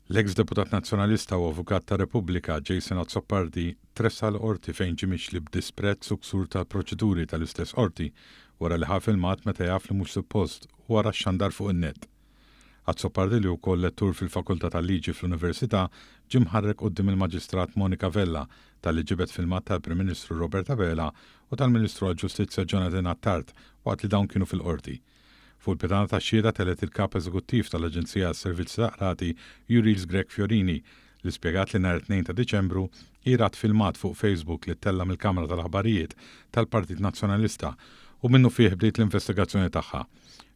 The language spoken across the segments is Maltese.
L-eks Deputat Nazzjonalista u Avukat ta' Repubblika Jason Azzopardi tressa l-qorti fejn ġie mixli b'disprezz u ksur tal-proċeduri tal-istess qorti wara li ħa filmat meta jaf li mhux suppost wara x-xandar fuq in-net. Azzopardi li wkoll lettur fil-Fakultà tal-Liġi fl-Università ġie mħarrek quddiem il-Maġistrat Monika Vella tal-li ġibed filmat tal-Prim Ministru Robert Abela u tal-Ministru għall-Ġustizzja Jonathan Attard waqt li dawn kienu fil-qorti. Fuq il-pedana tax-xhieda telet il-kap eżekuttiv tal-Aġenzija għas-Servizzi Taqrati Juris Grek Fiorini li spjegat li nhar 2 ta' Diċembru irat filmat fuq Facebook li ttella mill-Kamra tal-Aħbarijiet tal-Partit Nazzjonalista u minnu fih bdiet l-investigazzjoni tagħha.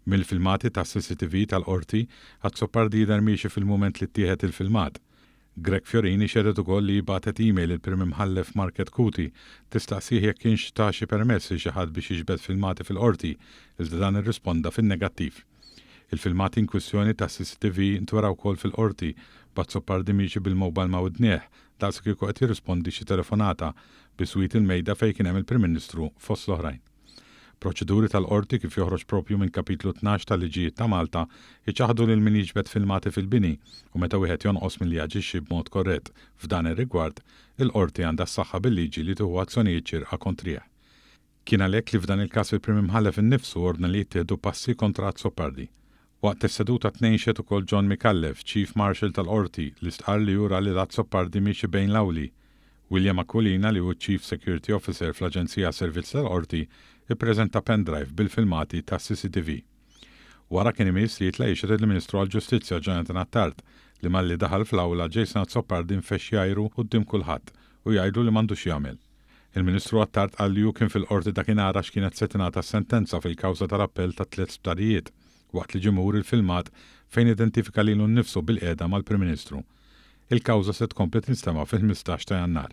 Mill-filmati tas-CCTV tal-qorti Azzopardi jidher miexi fil-mument li ttieħed il-filmat. Grek Fiorini xedet ukoll li jibgħatet email il-Prim Imħallef Market Kuti tistaqsih jekk kienx ta' xi permess li xi ħadd biex jiġbed filmati fil-qorti, iżda dan irrisponda fin-negattiv. Il-filmati in kwistjoni tas-CCTV ntweraw wkoll fil-qorti b'Azzopardi miexi bil-mowbal ma' widnieh daqs kieku qed jirrispondi xi telefonata bi swit il-mejda fejn kien hemm il-Prim Ministru fost l-oħrajn. Proċeduri tal-qorti kif joħroġ propju minn kapitlu 12 tal-Liġijiet ta' Malta jiċaħdu lil min jiġbed filmati fil-bini u meta wieħed jonqos milli jaġixxi b'mod korrett f'dan ir-rigward, il-qorti għandha s-saħħa bil-liġi li tieħu azzjonijiet ċirqa kontrih. Kien għalhekk li f'dan il-każ il-Prim Imħallef innifsu ordna li jittieħdu passi kontra Azzopardi. Waqt is-seduta tnejnxet ukoll John Mikallef, Chief Marshal tal-qorti, li stqar li jura li Azzopardi miexi bejn l-awli. William Aquilina li hu Chief Security Officer fl-Aġenzija Servizzi tal-Qorti ippreżenta pendrive bil-filmati tas-CCTV. Wara kien imiss li jitla' jixred il-Ministru għall-Ġustizzja Jonathan Attard li malli daħal fl-awla Jason Azzopardi nfexx jgħajru quddiem kulħadd u jgħidu li m'għandux jagħmel. Il-Ministru Attard qal li hu kien fil-qorti dakinhar għax kienet se tingħata sentenza fil-kawża tal-appell ta' 3 sptarijiet waqt li ġimur il-filmat fejn identifika lilu nnifsu bil-qiegħda mal-Prim Ministru. Il-kawża se tkompli tinstema' fil-15 ta' Jannar.